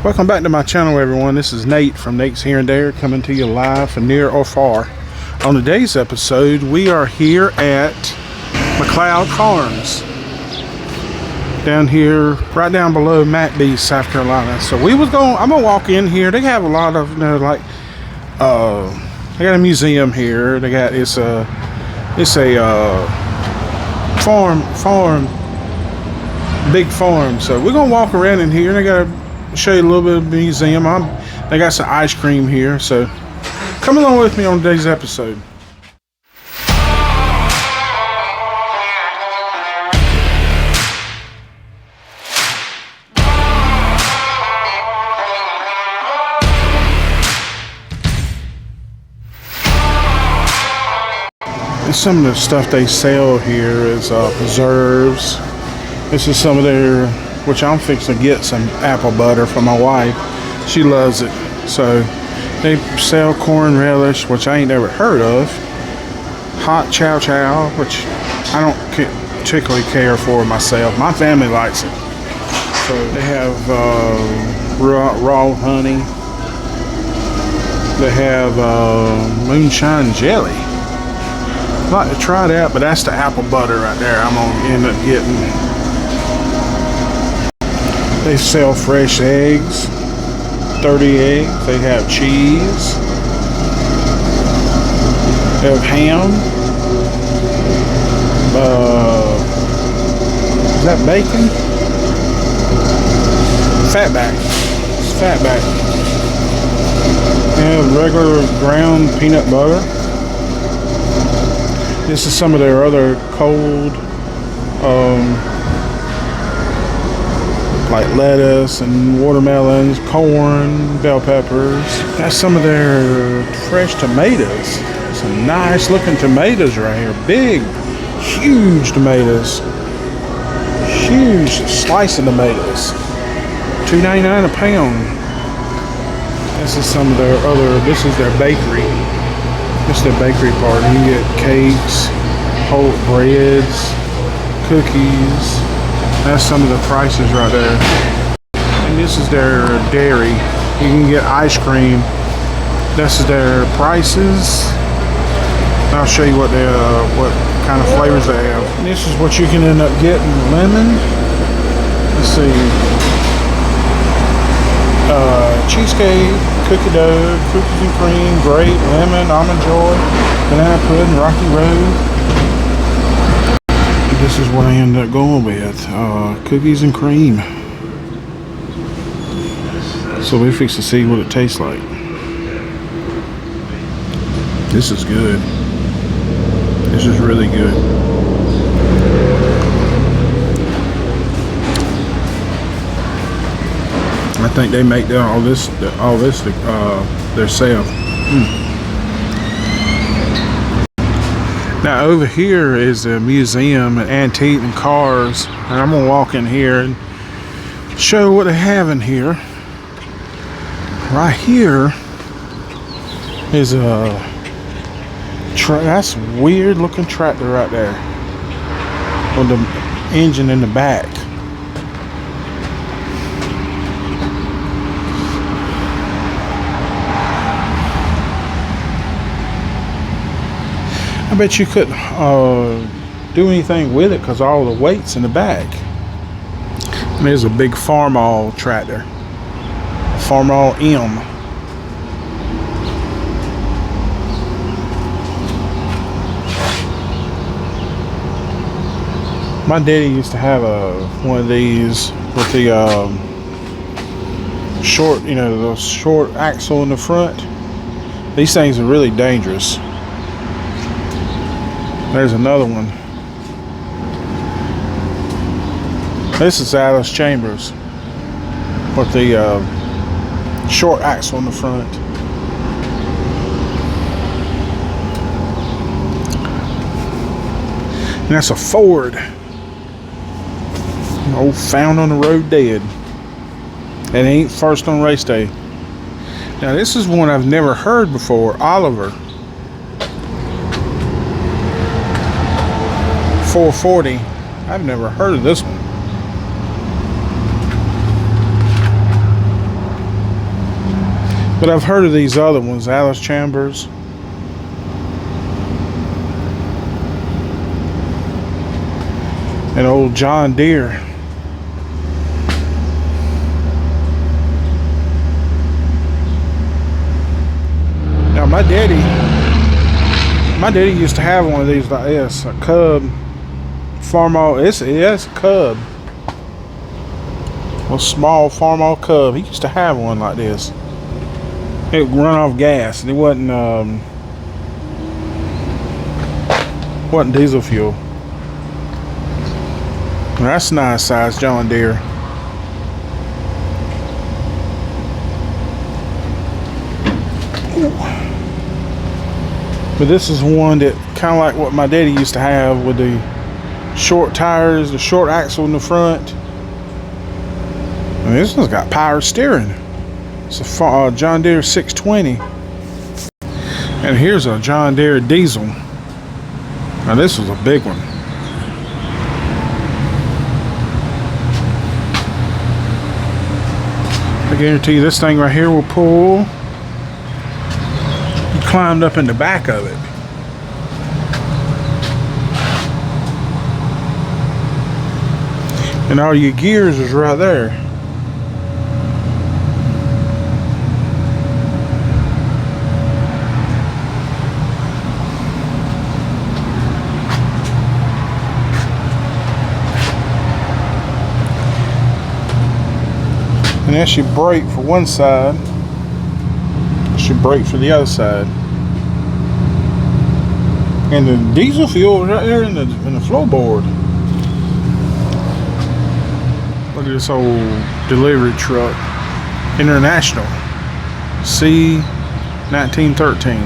Welcome back to my channel, everyone. This is Nate from Nate's Here and There, coming to you live from near or far. On today's episode, we are here at Mcleod Farms, down here, right down below Mcbee, South Carolina. So I'm gonna walk in here. They have a lot of, they got a museum here. It's a farm, big farm. So we're gonna walk around in here. They got show you a little bit of the museum. They got some ice cream here, so come along with me on today's episode. And some of the stuff they sell here is preserves. This is some of their, which I'm fixing to get some apple butter for my wife. She loves it. So they sell corn relish, which I ain't never heard of. Hot chow chow, which I don't particularly care for myself. My family likes it. So they have raw honey. They have moonshine jelly. I'd like to try that, but that's the apple butter right there I'm gonna end up getting. They sell fresh eggs, 30 eggs. They have cheese. They have ham. Is that bacon? Fatback. It's fatback. They have regular ground peanut butter. This is some of their other cold, like lettuce and watermelons, corn, bell peppers. That's some of their fresh tomatoes. Some nice looking tomatoes right here. Big, huge tomatoes. Huge slice of tomatoes. $2.99 a pound. This is some of their other, this is their bakery. This is their bakery part. You can get cakes, whole breads, cookies. That's some of the prices right there. And this is their dairy. You can get ice cream. This is their prices. I'll show you what kind of flavors they have. And this is what you can end up getting. Lemon. Let's see. Cheesecake, cookie dough, cookies and cream, grape, lemon, almond joy, banana pudding, rocky road. This is what I ended up going with, cookies and cream. So we fix to see what it tastes like. This is good. This is really good. I think they make all this themselves. Now over here is a museum of antique and cars, and I'm gonna walk in here and show what they have in here. Right here is a that's a weird looking tractor right there with the engine in the back. I bet you couldn't do anything with it because all the weight's in the back. And there's a big Farmall tractor. Farmall M. My daddy used to have one of these with the short, the short axle in the front. These things are really dangerous. There's another one. This is Alice Chambers with the short axle in the front. And that's a Ford. Old found on the road dead. And it ain't first on race day. Now this is one I've never heard before. Oliver. 440. I've never heard of this one. But I've heard of these other ones, Alice Chambers. And old John Deere. Now my daddy used to have one of these like this, a Cub Farmall. It's a Cub. A small Farmall Cub. He used to have one like this. It would run off gas, and it wasn't diesel fuel. Well, that's a nice size John Deere. But this is one that kind of like what my daddy used to have, with the short tires, the short axle in the front. And this one's got power steering. It's a John Deere 620. And here's a John Deere diesel. Now this was a big one. I guarantee you this thing right here will pull. He climbed up in the back of it. And all your gears is right there. And that's your brake for one side. That's your brake for the other side. And the diesel fuel is right there in the floorboard. Look at this old delivery truck. International. C1913.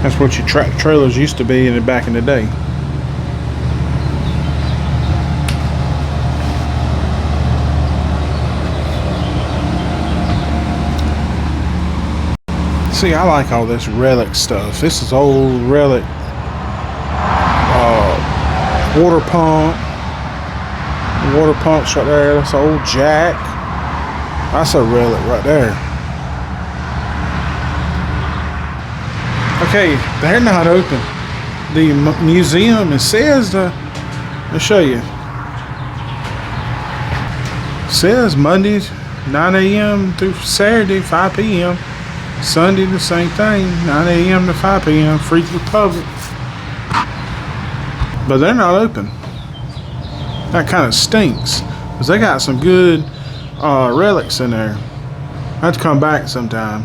That's what your tractor trailers used to be back in the day. See, I like all this relic stuff. This is old relic water pump. Water pumps right there. That's an old jack. That's a relic right there. Okay, they're not open. The museum, it says, I'll show you. It says Mondays 9 a.m. through Saturday 5 p.m. Sunday the same thing, 9 a.m. to 5 p.m. free to the public. But they're not open. That kind of stinks, because they got some good relics in there. I have to come back sometime.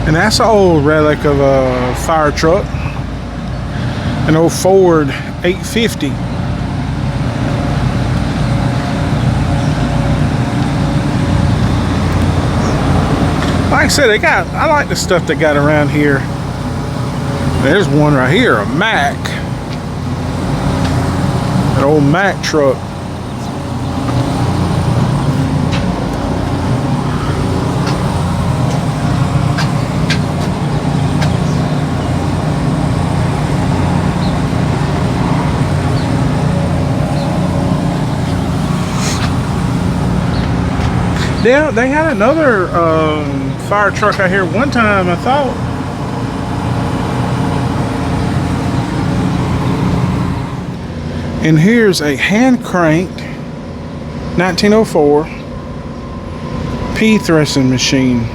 And that's an old relic of a fire truck, an old Ford 850. Like I said, I like the stuff they got around here. There's one right here, a Mack. An old Mack truck. Yeah, they had another fire truck out here one time, I thought. And here's a hand cranked 1904 pea threshing machine.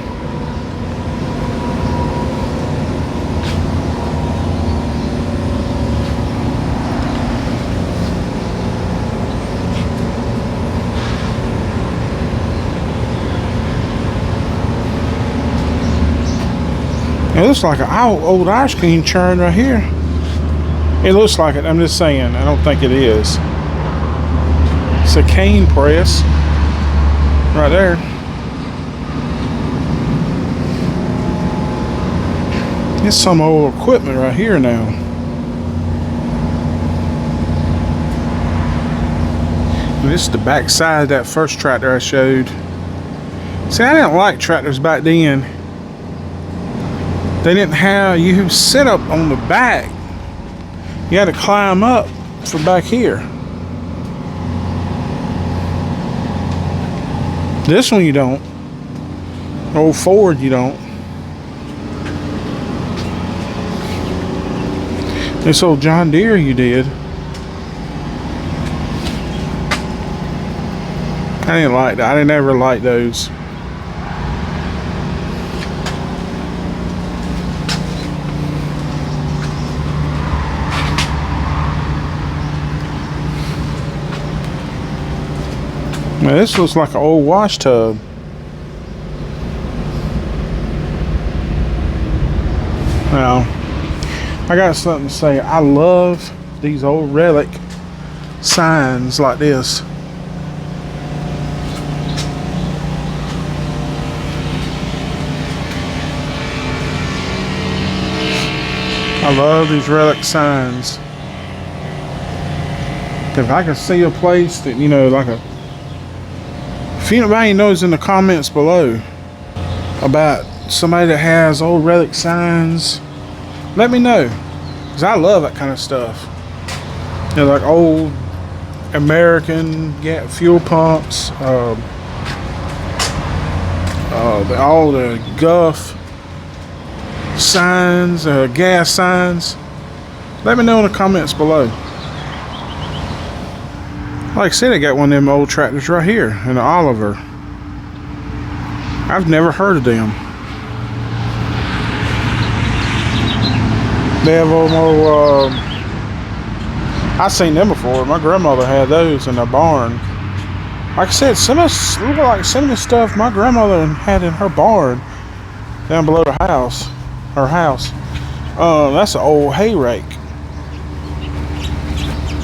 It looks like an old ice cream churn right here. It looks like it. I'm just saying. I don't think it is. It's a cane press right there. It's some old equipment right here now. And this is the back side of that first tractor I showed. See, I didn't like tractors back then. They didn't have, you sit up on the back. You had to climb up from back here. This one you don't. Old Ford, you don't. This old John Deere, you did. I didn't like that. I didn't ever like those. Now this looks like an old wash tub. Now, I got something to say. I love these old relic signs like this. I love these relic signs. If I can see a place that, you know, like a... If anybody knows in the comments below about somebody that has old relic signs, let me know. Because I love that kind of stuff. You know, like old American fuel pumps, all the Guff signs, gas signs. Let me know in the comments below. Like I said, I got one of them old tractors right here, an Oliver. I've never heard of them. They have old, I've seen them before. My grandmother had those in a barn. Like I said, some of the stuff my grandmother had in her barn down below the house. Her house. That's an old hay rake.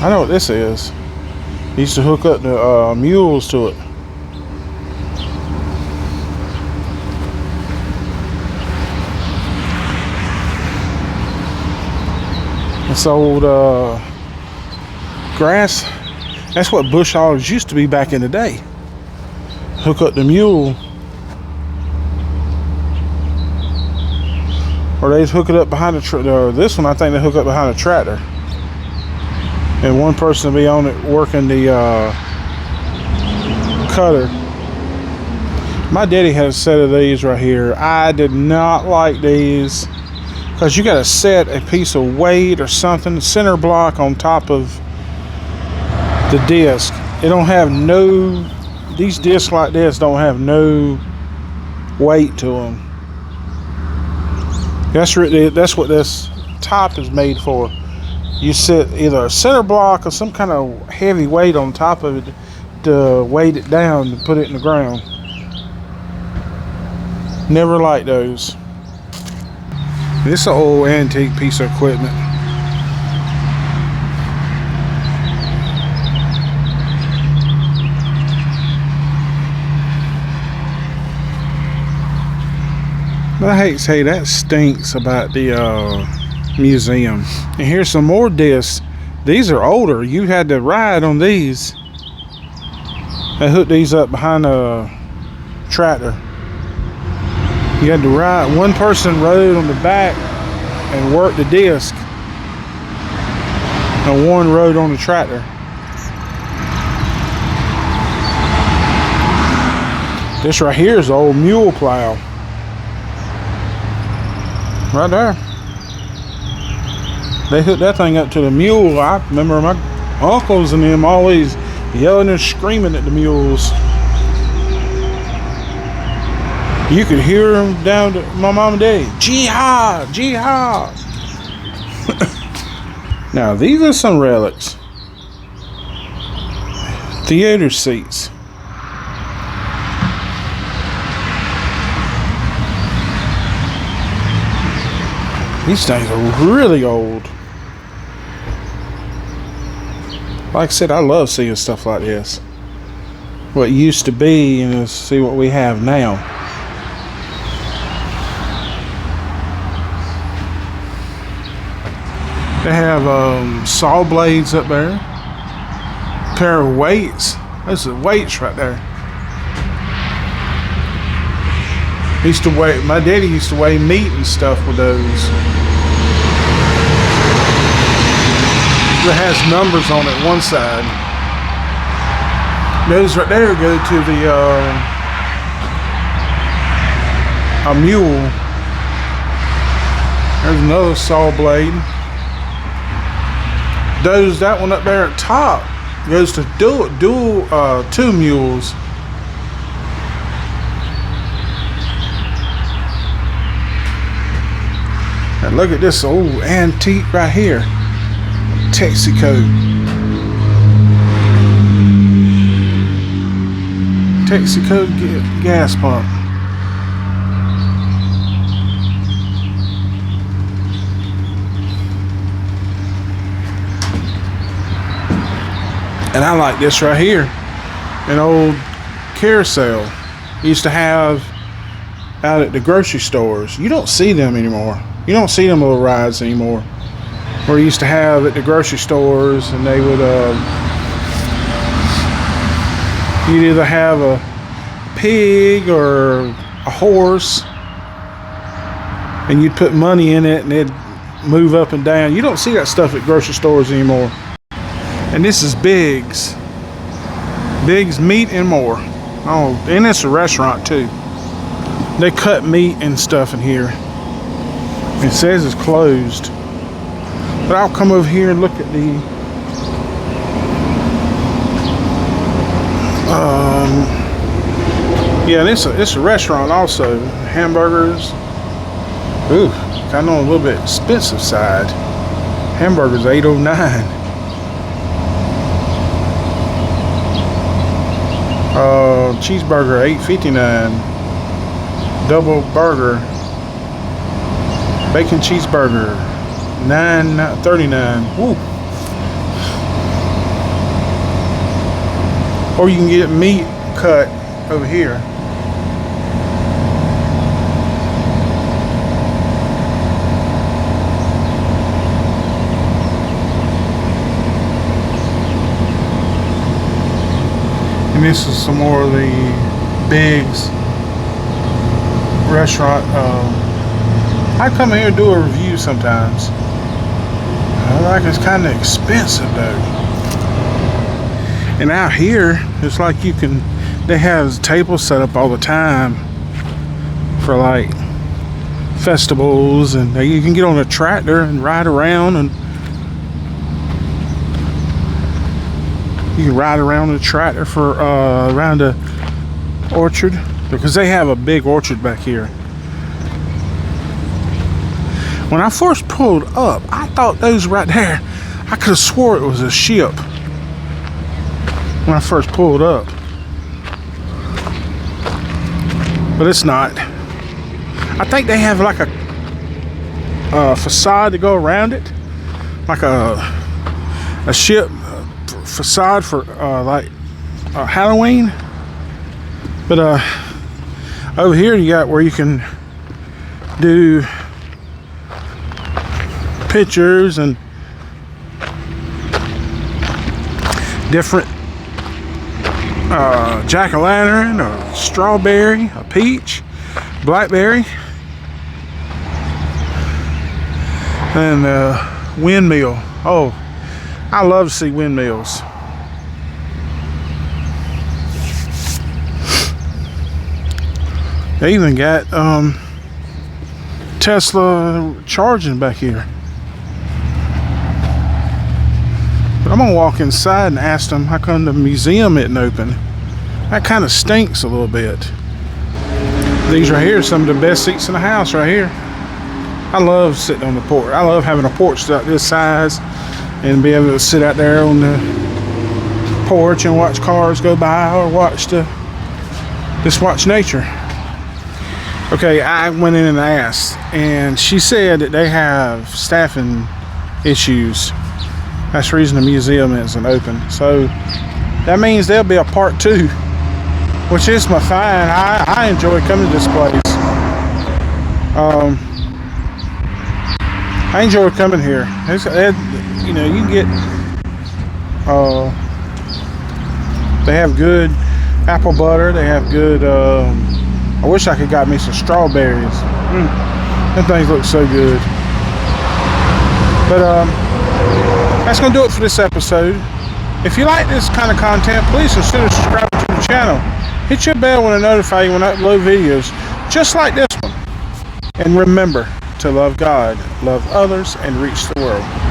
I know what this is. Used to hook up the mules to it. This old grass. That's what bush hoggers used to be back in the day. Hook up the mule. Or they hook it up behind the tractor. This one, I think they hook up behind a tractor. And one person will be on it working the cutter. My daddy had a set of these right here. I did not like these because you got to set a piece of weight or something, center block on top of the disc. It don't have no, these discs like this don't have no weight to them. That's what this top is made for. You set either a center block or some kind of heavy weight on top of it to weight it down and put it in the ground. Never liked those. This is an old antique piece of equipment. But I hate to say that stinks about the museum. And here's some more discs. These are older. You had to ride on these. They hooked these up behind a tractor. You had to ride. One person rode on the back and worked the disc, and one rode on the tractor. This right here is the old mule plow. Right there. They hooked that thing up to the mule. I remember my uncles and them always yelling and screaming at the mules. You could hear them down to my mom and dad. Jihad! Jihad! Now, these are some relics. Theater seats. These things are really old. Like I said, I love seeing stuff like this. What used to be, and see what we have now. They have saw blades up there. A pair of weights. Those are weights right there. Used to weigh. My daddy used to weigh meat and stuff with those. It has numbers on it one side. Those right there go to the a mule. There's another saw blade. That one up there at top goes to dual 2 mules. And look at this old antique right here. Texaco gas pump. And I like this right here. An old carousel used to have out at the grocery stores. You don't see them anymore. You don't see them little rides anymore. Where you used to have at the grocery stores, and they would you'd either have a pig or a horse, and you'd put money in it and it'd move up and down. You don't see that stuff at grocery stores anymore. And this is Biggs Meat and More. Oh, and it's a restaurant too. They cut meat and stuff in here. It says it's closed, but I'll come over here and look at the yeah, and it's a restaurant also. Hamburgers. Ooh, kind of on a little bit expensive side. Hamburgers $8.09. Cheeseburger $8.59. Double burger, bacon cheeseburger $9.39. Woo. Or you can get meat cut over here. And this is some more of the Biggs restaurant. I come here and do a review sometimes. I like it's kind of expensive though. And out here, it's like they have tables set up all the time for like festivals, and you can get on a tractor and ride around, and you can ride around the tractor for around the orchard, because they have a big orchard back here. When I first pulled up, I thought those right there, I could have swore it was a ship when I first pulled up, but it's not. I think they have like a facade to go around it, like a ship facade for like Halloween. But over here you got where you can do pictures and different jack-o'-lantern, a strawberry, a peach, blackberry, and windmill. Oh, I love to see windmills. They even got Tesla charging back here. But I'm gonna walk inside and ask them how come the museum isn't open. That kind of stinks a little bit. These right here are some of the best seats in the house right here. I love sitting on the porch. I love having a porch about this size and be able to sit out there on the porch and watch cars go by, or just watch nature. Okay, I went in and asked, and she said that they have staffing issues. That's the reason the museum isn't open. So that means there'll be a part 2, which is my fine. I enjoy coming to this place. I enjoy coming here. You know, you can get they have good apple butter. They have good I wish I could got me some strawberries. Them things look so good. But that's gonna do it for this episode. If you like this kind of content, please consider subscribing to the channel. Hit your bell when I notify you when I upload videos just like this one. And remember to love God, love others, and reach the world.